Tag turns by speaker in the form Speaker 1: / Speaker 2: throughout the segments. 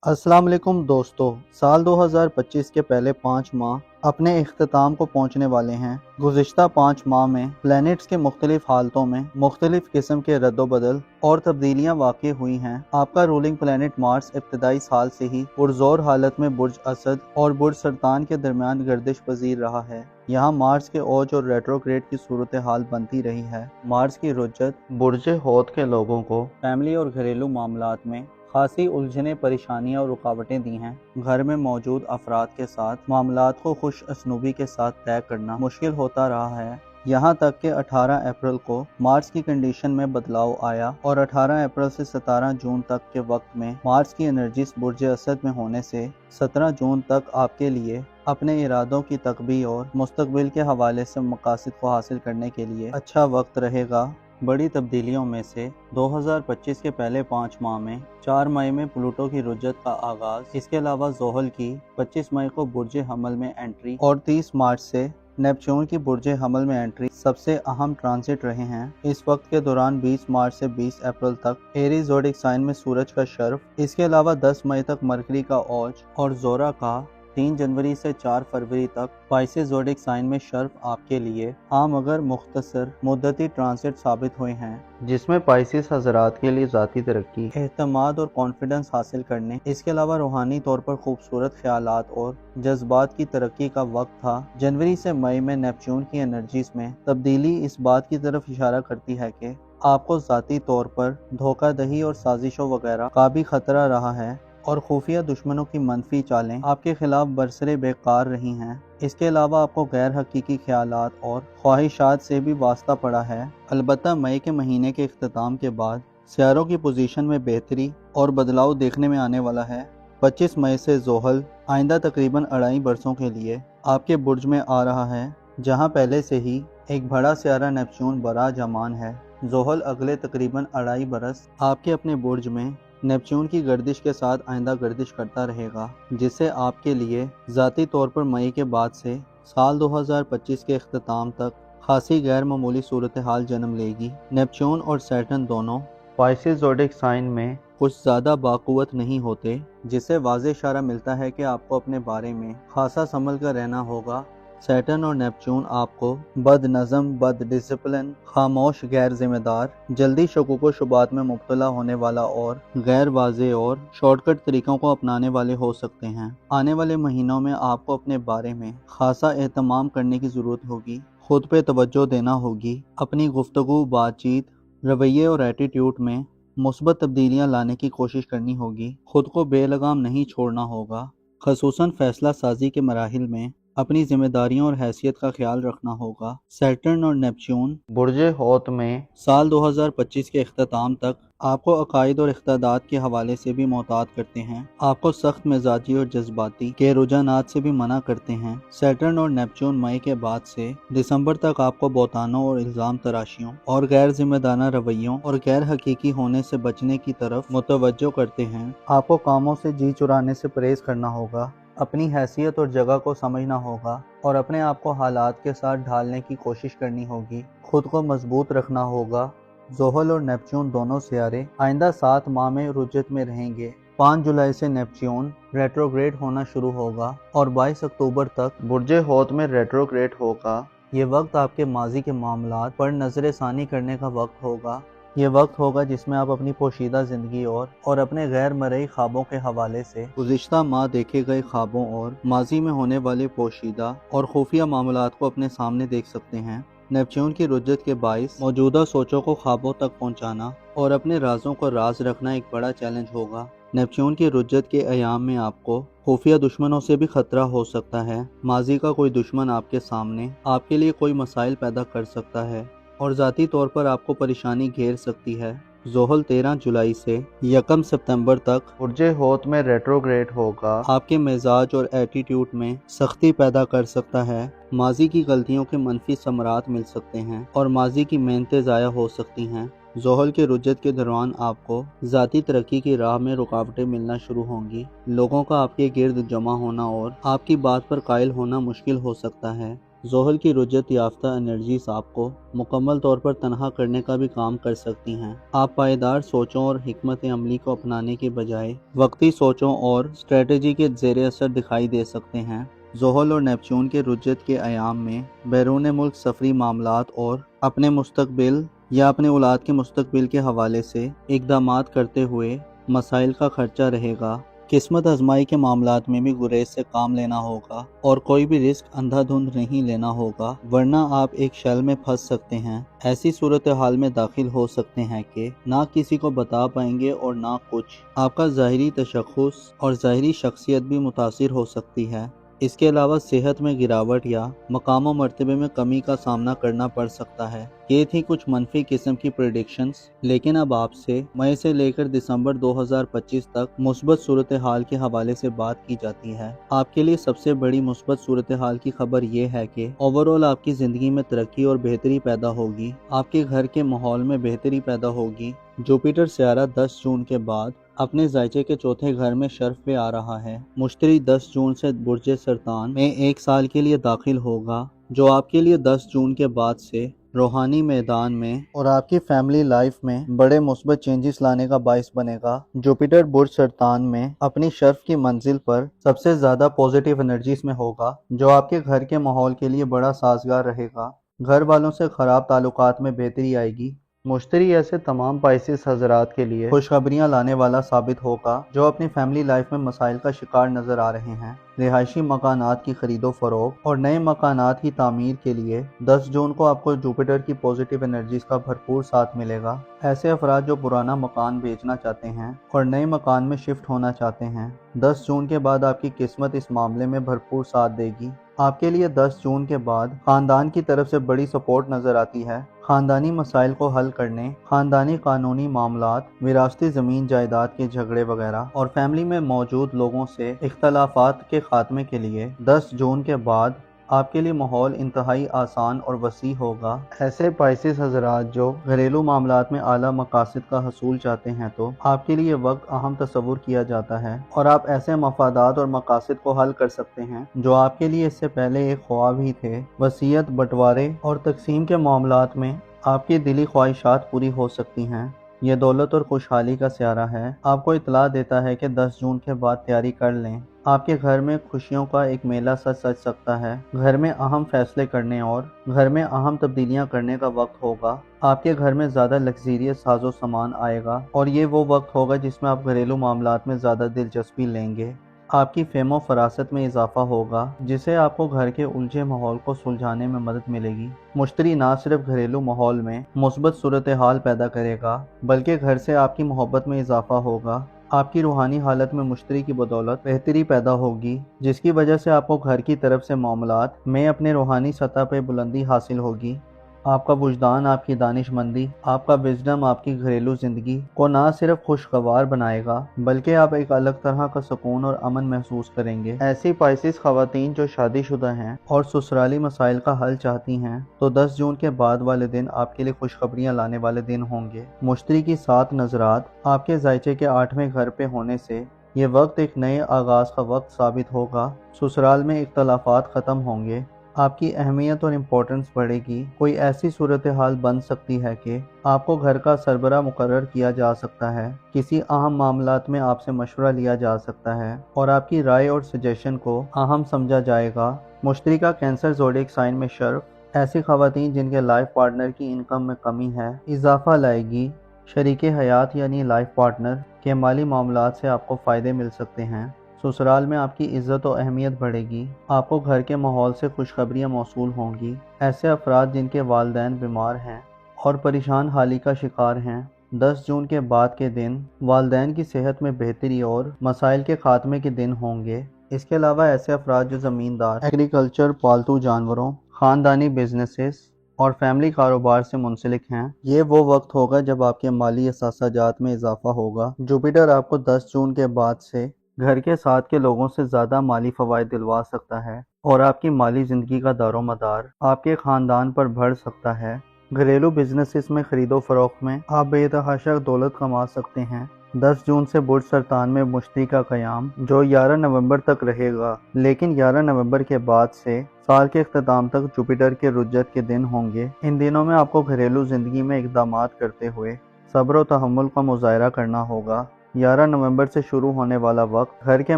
Speaker 1: अस्सलाम वालेकुम दोस्तों। साल 2025 के पहले 5 माह अपने इख्तिताम को पहुंचने वाले हैं। गुज़िश्ता 5 माह में प्लैनेट्स के मुख्तलिफ हालतों में मुख्तलिफ किस्म के रद्दोबदल और तब्दीलियां वाक़ई हुई हैं। आपका रूलिंग प्लैनेट मार्स इब्तदाई साल से ही पुरज़ोर हालत में बुर्ज असद और बुर्ज सरतान के दरमियान गर्दिश पजीर रहा है। यहाँ मार्स के ओज और रेट्रोग्रेड की सूरत हाल बनती रही है। मार्स की रुज्जत बुर्ज हौद के लोगों को फैमिली और घरेलू मामलात में खासी उलझने, परेशानियां और रुकावटें दी हैं। घर में मौजूद अफराद के साथ मामलात को खुश असनूबी के साथ तय करना मुश्किल होता रहा है। यहाँ तक कि 18 अप्रैल को मार्स की कंडीशन में बदलाव आया और 18 अप्रैल से 17 जून तक के वक्त में मार्स की एनर्जीज बुर्ज असद में होने से 17 जून तक आपके लिए अपने इरादों की तकबीर और मुस्तकबिल के हवाले से मकासद को हासिल करने के लिए अच्छा वक्त रहेगा। बड़ी तब्दीलियों में से 2025 के पहले 5 माह में 4 मई में प्लूटो की रुज्जत का आगाज, इसके अलावा ज़ोहल की 25 मई को बुर्ज हमल में एंट्री और 30 मार्च से नेपच्यून की बुर्ज हमल में एंट्री सबसे अहम ट्रांसिट रहे हैं। इस वक्त के दौरान 20 मार्च से 20 अप्रैल तक एरीज ज़ोडिक साइन में सूरज का शर्फ, इसके अलावा 10 मई तक मरकरी का औज और जोरा का 3 जनवरी से 4 फरवरी तक पाइसेस ज़ोडिक साइन में शर्फ आपके लिए आम मगर मुख्तसर मुद्दती ट्रांसिट साबित हुए हैं, जिसमें पाइसेस हजरात के लिए ज़ाती तरक्की, एहतमाद और कॉन्फिडेंस हासिल करने, इसके अलावा रूहानी तौर पर खूबसूरत ख्यालात और जज्बात की तरक्की का वक्त था। जनवरी से मई में नेपच्यून की एनर्जीज में तब्दीली इस बात की तरफ इशारा करती है कि आपको ज़ाती तौर पर धोखादही और साजिशों वगैरह का भी खतरा रहा है और खुफिया दुश्मनों की मनफी चालें आपके खिलाफ बरसरे बेकार रही हैं। इसके अलावा आपको गैर हकीकी ख्यालात और ख्वाहिशात से भी वास्ता पड़ा है। अलबत्ता मई के महीने के इख्तिताम के बाद सियारों की पोजीशन में बेहतरी और बदलाव देखने में आने वाला है। 25 मई से ज़ोहल आइंदा तकरीबन 2.5 बरसों के लिए आपके बुर्ज में आ रहा है, जहाँ पहले से ही एक बड़ा सियारा नेपच्यून बरा जमान है। ज़ोहल अगले तकरीबन 2.5 बरस आपके अपने बुर्ज में नेपच्यून की गर्दिश के साथ आइंदा गर्दिश करता रहेगा, जिससे आपके लिए ज़ाती तौर पर मई के बाद से साल 2025 के इख्तिताम तक खासी गैर मामूली सूरत हाल जन्म लेगी। नेपच्यून और सैटर्न दोनों पाइसेस ज़ोडिक साइन में कुछ ज़्यादा बाक़ुव्वत नहीं होते, जिससे वाज़ेह इशारा मिलता है कि आपको अपने बारे में खासा संभल कर रहना होगा। सैटर्न और नेपच्यून आपको बद नज़म, बद डिसिप्लिन, खामोश, गैर जिम्मेदार, जल्दी शकूक व शुबात में मुब्तला होने वाला और गैर वाज़ेह और शॉर्टकट तरीक़ों को अपनाने वाले हो सकते हैं। आने वाले महीनों में आपको अपने बारे में खासा एहतमाम करने की ज़रूरत होगी, खुद पे तवज्जो देना होगी, अपनी गुफ्तगू, बातचीत, रवैये और एटीट्यूड में मुस्बत तब्दीलियाँ लाने की कोशिश करनी होगी। खुद को बेलगाम नहीं छोड़ना होगा, ख़ुसूसन फ़ैसला साजी के मराहिल में अपनी जिम्मेदारियों और हैसियत का ख्याल रखना होगा। सैटर्न और नेपच्यून बुर्ज हौत में साल 2025 के इख्तिताम तक आपको अकायद और इख्तियादात के हवाले से भी मोहतात करते हैं, आपको सख्त मिजाजी और जज्बाती के रुझानात से भी मना करते हैं। सैटर्न और नेपच्यून मई के बाद से दिसंबर तक आपको बौतानों और इल्ज़ाम तराशियों और गैर जिम्मेदाराना रवैयों और गैर हकीकी होने से बचने की तरफ मुतवज्जो करते हैं। आपको कामों से जी चुराने से परहेज करना होगा, अपनी हैसियत और जगह को समझना होगा और अपने आप को हालात के साथ ढालने की कोशिश करनी होगी। खुद को मजबूत रखना होगा। ज़ोहल और नेपच्यून दोनों सियारे आइंदा 7 माह में रुज्जत में रहेंगे। 5 जुलाई से नेपच्यून रेट्रोग्रेड होना शुरू होगा और 22 अक्टूबर तक बुर्ज हौत में रेट्रोग्रेड होगा। ये वक्त आपके माजी के मामलात पर नज़र-ए-सानी करने का वक्त होगा। ये वक्त होगा जिसमें आप अपनी पोशीदा ज़िंदगी और अपने गैर मरई ख्वाबों के हवाले से गुज़िश्ता माह देखे गए ख्वाबों और माजी में होने वाले पोशीदा और खुफिया मामलात को अपने सामने देख सकते हैं। नेपच्यून की रुज्जत के बाइस मौजूदा सोचों को ख्वाबों तक पहुँचाना और अपने राजों को राज रखना एक बड़ा चैलेंज होगा। नेपच्यून की रुज्जत के अयाम में आपको खुफिया दुश्मनों से भी खतरा हो सकता है। माजी का कोई दुश्मन आपके सामने आपके लिए कोई मसाइल पैदा कर सकता है और ज़ाती तौर पर आपको परेशानी घेर सकती है। ज़ोहल 13 जुलाई से 1 सितंबर तक बुर्ज हौत में रेट्रोग्रेड होगा। आपके मिजाज और एटीट्यूड में सख्ती पैदा कर सकता है। माजी की गलतियों के मनफी समरात मिल सकते हैं और माजी की मेहनतें ज़ाया हो सकती हैं। ज़ोहल के रुज्जत के दौरान आपको ज़ाती तरक्की की राह में रुकावटें मिलना शुरू होंगी। लोगों का आपके गिर्द जमा होना और आपकी बात पर कायल होना मुश्किल हो सकता है। زحل کی رجت یافتہ انرجیز آپ کو مکمل طور پر تنہا کرنے کا بھی کام کر سکتی ہیں۔ آپ پائیدار سوچوں اور حکمت عملی کو اپنانے کے بجائے وقتی سوچوں اور اسٹریٹجی کے زیر اثر دکھائی دے سکتے ہیں۔ زحل اور نیپچون کے رجت کے ایام میں بیرون ملک سفری معاملات اور اپنے مستقبل یا اپنے اولاد کے مستقبل کے حوالے سے اقدامات کرتے ہوئے مسائل کا خرچہ رہے گا۔ قسمت آزمائی کے معاملات میں بھی گریز سے کام لینا ہوگا اور کوئی بھی رسک اندھا دھند نہیں لینا ہوگا، ورنہ آپ ایک شیل میں پھنس سکتے ہیں۔ ایسی صورتحال میں داخل ہو سکتے ہیں کہ نہ کسی کو بتا پائیں گے اور نہ کچھ۔ آپ کا ظاہری تشخص اور ظاہری شخصیت بھی متاثر ہو سکتی ہے۔ اس کے علاوہ صحت میں گراوٹ یا مقام و مرتبے میں کمی کا سامنا کرنا پڑ سکتا ہے۔ یہ تھی کچھ منفی قسم کی پریڈکشنز، لیکن اب آپ سے مئی سے لے کر دسمبر 2025 تک مثبت صورتحال کے حوالے سے بات کی جاتی ہے۔ آپ کے لیے سب سے بڑی مثبت صورتحال کی خبر یہ ہے کہ اوورآل آپ کی زندگی میں ترقی اور بہتری پیدا ہوگی۔ آپ کے گھر کے ماحول میں بہتری پیدا ہوگی۔ جوپیٹر سیارہ 10 جون کے بعد اپنے زائچے کے چوتھے گھر میں شرف پہ آ رہا ہے۔ مشتری 10 جون سے برج سرطان میں ایک سال کے لیے داخل ہوگا، جو آپ کے لیے 10 جون کے بعد سے روحانی میدان میں اور آپ کی فیملی لائف میں بڑے مثبت چینجز لانے کا باعث بنے گا۔ جوپیٹر برج سرطان میں اپنی شرف کی منزل پر سب سے زیادہ پازیٹیو انرجیز میں ہوگا، جو آپ کے گھر کے ماحول کے لیے بڑا سازگار رہے گا۔ گھر والوں سے خراب تعلقات میں بہتری آئے گی۔ مشتری ایسے تمام پائسس حضرات کے لیے خوشخبریاں لانے والا ثابت ہوگا جو اپنی فیملی لائف میں مسائل کا شکار نظر آ رہے ہیں۔ رہائشی مکانات کی خرید و فروخت اور نئے مکانات کی تعمیر کے لیے 10 جون کو آپ کو جوپیٹر کی پازیٹیو انرجیز کا بھرپور ساتھ ملے گا۔ ایسے افراد جو پرانا مکان بیچنا چاہتے ہیں اور نئے مکان میں شفٹ ہونا چاہتے ہیں، 10 جون کے بعد آپ کی قسمت اس معاملے میں بھرپور ساتھ دے گی۔ آپ کے لیے 10 جون کے بعد خاندان کی طرف سے بڑی سپورٹ نظر آتی ہے۔ خاندانی مسائل کو حل کرنے، خاندانی قانونی معاملات، وراثتی زمین جائیداد کے جھگڑے وغیرہ اور فیملی میں موجود لوگوں سے اختلافات کے خاتمے کے لیے 10 جون کے بعد آپ کے لیے ماحول انتہائی آسان اور وسیع ہوگا۔ ایسے پائسس حضرات جو گھریلو معاملات میں اعلیٰ مقاصد کا حصول چاہتے ہیں تو آپ کے لیے یہ وقت اہم تصور کیا جاتا ہے اور آپ ایسے مفادات اور مقاصد کو حل کر سکتے ہیں جو آپ کے لیے اس سے پہلے ایک خواب ہی تھے۔ وصیت، بٹوارے اور تقسیم کے معاملات میں آپ کی دلی خواہشات پوری ہو سکتی ہیں۔ یہ دولت اور خوشحالی کا سیارہ ہے۔ آپ کو اطلاع دیتا ہے کہ 10 جون کے بعد تیاری کر لیں۔ آپ کے گھر میں خوشیوں کا ایک میلہ سج سکتا ہے۔ گھر میں اہم فیصلے کرنے اور گھر میں اہم تبدیلیاں کرنے کا وقت ہوگا۔ آپ کے گھر میں زیادہ لگزریس ساز و سامان آئے گا اور یہ وہ وقت ہوگا جس میں آپ گھریلو معاملات میں زیادہ دلچسپی لیں گے۔ آپ کی فہم و فراست میں اضافہ ہوگا، جس سے آپ کو گھر کے الجھے ماحول کو سلجھانے میں مدد ملے گی۔ مشتری نہ صرف گھریلو ماحول میں مثبت صورتحال پیدا کرے گا، بلکہ گھر سے آپ کی محبت میں اضافہ ہوگا۔ آپ کی روحانی حالت میں مشتری کی بدولت بہتری پیدا ہوگی، جس کی وجہ سے آپ کو گھر کی طرف سے معاملات میں اپنے روحانی سطح پہ بلندی حاصل ہوگی۔ آپ کا وجدان، آپ کی دانش مندی، آپ کا وزڈم آپ کی گھریلو زندگی کو نہ صرف خوشگوار بنائے گا، بلکہ آپ ایک الگ طرح کا سکون اور امن محسوس کریں گے۔ ایسی پائسس خواتین جو شادی شدہ ہیں اور سسرالی مسائل کا حل چاہتی ہیں تو 10 جون کے بعد والے دن آپ کے لیے خوشخبریاں لانے والے دن ہوں گے۔ مشتری کی 7 نظرات آپ کے زائچے کے 8ویں گھر پہ ہونے سے یہ وقت ایک نئے آغاز کا وقت ثابت ہوگا۔ سسرال میں اختلافات ختم ہوں گے، آپ کی اہمیت اور امپورٹنس بڑھے گی۔ کوئی ایسی صورتحال بن سکتی ہے کہ آپ کو گھر کا سربراہ مقرر کیا جا سکتا ہے، کسی اہم معاملات میں آپ سے مشورہ لیا جا سکتا ہے اور آپ کی رائے اور سجیشن کو اہم سمجھا جائے گا۔ مشتری کا کینسر زوڈیک سائن میں شرف ایسی خواتین جن کے لائف پارٹنر کی انکم میں کمی ہے اضافہ لائے گی۔ شریک حیات یعنی لائف پارٹنر کے مالی معاملات سے آپ کو فائدے مل سکتے ہیں۔ سسرال میں آپ کی عزت و اہمیت بڑھے گی۔ آپ کو گھر کے ماحول سے خوشخبریاں موصول ہوں گی۔ ایسے افراد جن کے والدین بیمار ہیں اور پریشان حالی کا شکار ہیں، 10 جون کے بعد کے دن والدین کی صحت میں بہتری اور مسائل کے خاتمے کے دن ہوں گے۔ اس کے علاوہ ایسے افراد جو زمیندار، ایگریکلچر، پالتو جانوروں، خاندانی بزنسز اور فیملی کاروبار سے منسلک ہیں، یہ وہ وقت ہوگا جب آپ کے مالی اثاثہ جات میں اضافہ ہوگا۔ جوپیٹر آپ کو 10 جون کے بعد سے گھر کے ساتھ کے لوگوں سے زیادہ مالی فوائد دلوا سکتا ہے اور آپ کی مالی زندگی کا دار و مدار آپ کے خاندان پر بڑھ سکتا ہے۔ گھریلو بزنسز میں خرید و فروخت میں آپ بے تحاشا دولت کما سکتے ہیں۔ 10 جون سے برج سرطان میں مشتری کا قیام جو 11 نومبر تک رہے گا، لیکن 11 نومبر کے بعد سے साल के अख्ताम तक जुपिटर के रुज्जत के दिन होंगे। इन दिनों में आपको घरेलू ज़िंदगी में इक़दामात करते हुए सब्र और तहम्मुल का मुज़ाहरा करना होगा। 11 नवंबर से शुरू होने वाला वक्त घर के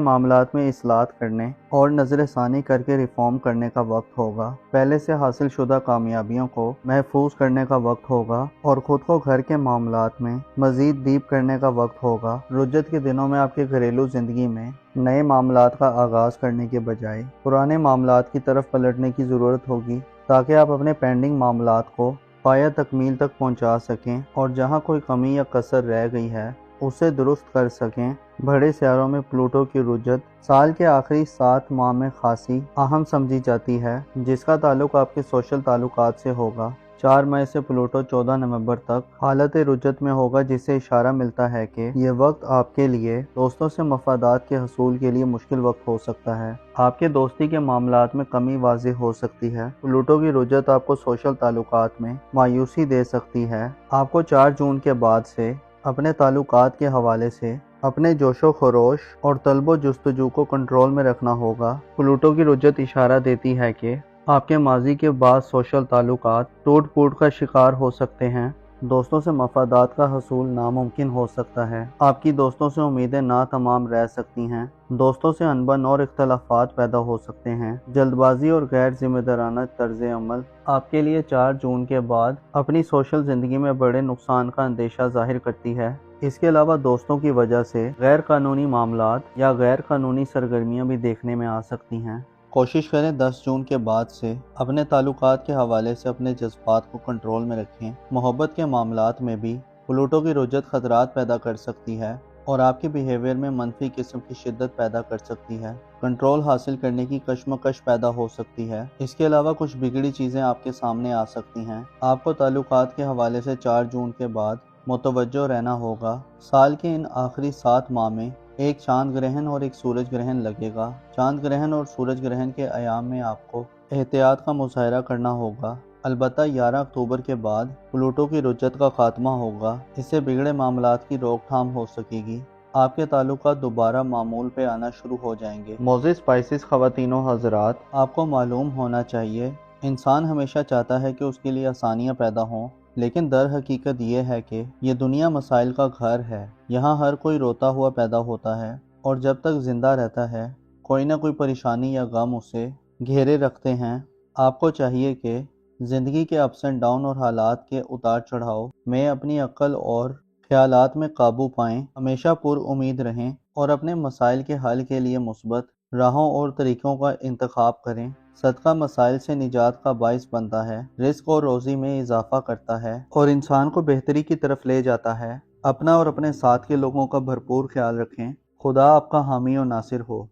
Speaker 1: मामलात में इस्लाहत करने और नज़र षानी करके रिफॉर्म करने का वक्त होगा। पहले से हासिल शुदा कामयाबियों को महफूज करने का वक्त होगा और ख़ुद को घर के मामलात में मज़ीद डीप करने का वक्त होगा। रुज्जत के दिनों में आपके घरेलू ज़िंदगी में नए मामलात का आगाज़ करने के बजाय पुराने मामलात की तरफ पलटने की ज़रूरत होगी, ताकि आप अपने पेंडिंग मामलात को पाया तकमील तक पहुंचा सकें और जहां कोई कमी या कसर रह गई है उसे दुरुस्त कर सकें। बड़े सियारों में प्लूटो की रुज्जत साल के आखिरी 7 माह में खासी अहम समझी जाती है, जिसका ताल्लुक आपके सोशल ताल्लुकात से होगा। 4 मई से प्लूटो 14 नवंबर तक हालत रुज्जत में होगा, जिससे इशारा मिलता है कि ये वक्त आपके लिए दोस्तों से मफादात के हसूल के लिए मुश्किल वक्त हो सकता है। आपके दोस्ती के मामलात में कमी वाज़ेह हो सकती है। प्लूटो की रुज्जत आपको सोशल ताल्लुकात में मायूसी दे सकती है। आपको 4 जून के बाद से अपने ताल्लुकात के हवाले से अपने जोशो खरोश और तलबो जुस्तजू को कंट्रोल में रखना होगा। प्लूटो की रुज्जत इशारा देती है कि आपके माजी के बाद सोशल ताल्लुकात टूट फूट का शिकार हो सकते हैं। दोस्तों से मफादात का हसूल नामुमकिन हो सकता है। आपकी दोस्तों से उम्मीदें ना तमाम रह सकती हैं। दोस्तों से अनबन और इख्तलाफात पैदा हो सकते हैं। जल्दबाजी और गैर जिम्मेदाराना तर्ज अमल आपके लिए 4 जून के बाद अपनी सोशल ज़िंदगी में बड़े नुकसान का अंदेशा जाहिर करती है। इसके अलावा दोस्तों की वजह से गैर कानूनी मामलात या गैर कानूनी सरगर्मियाँ भी देखने में आ सकती हैं। कोशिश करें 10 जून के बाद से अपने ताल्लुकात के हवाले से अपने जज्बात को कंट्रोल में रखें। मोहब्बत के मामलात में भी प्लूटो की रुज्जत खतरात पैदा कर सकती है और आपके बिहेवियर में मनफी किस्म की शिद्दत पैदा कर सकती है। कंट्रोल हासिल करने की कश्मकश पैदा हो सकती है। इसके अलावा कुछ बिगड़ी चीज़ें आपके सामने आ सकती हैं। आपको ताल्लुकात के हवाले से 4 जून के बाद मुतवज्जो रहना होगा। साल के इन आखिरी 7 माह में एक चांद ग्रहण और एक सूरज ग्रहण लगेगा। चांद ग्रहण और सूरज ग्रहण के अयाम में आपको एहतियात का मुजाहरा करना होगा। अलबत्ता 11 अक्टूबर के बाद प्लूटो की रुज्जत का खात्मा होगा। इससे बिगड़े मामलात की रोकथाम हो सकेगी। आपके ताल्लुकात दोबारा मामूल पे आना शुरू हो जाएंगे। मोज़िज़ स्पाइसिस ख़वातीनो हज़रात, आपको मालूम होना चाहिए इंसान हमेशा चाहता है कि उसके लिए आसानियाँ पैदा हों, लेकिन दर हकीकत ये है कि ये दुनिया मसाइल का घर है। यहाँ हर कोई रोता हुआ पैदा होता है और जब तक जिंदा रहता है कोई ना कोई परेशानी या गम उसे घेरे रखते हैं। आपको चाहिए कि ज़िंदगी के अप्स एंड डाउन और हालात के उतार चढ़ाव में अपनी अक्ल और ख्यालात में काबू पाएं। हमेशा पुरउम्मीद रहें और अपने मसाइल के हल के लिए मुस्बत राहों और तरीक़ों का इंतखाब करें। सदका मसाइल से निजात का बाइस बनता है, रिस्क और रोज़ी में इजाफा करता है और इंसान को बेहतरी की तरफ ले जाता है। अपना और अपने साथ के लोगों का भरपूर ख्याल रखें। खुदा आपका हामी और नासिर हो।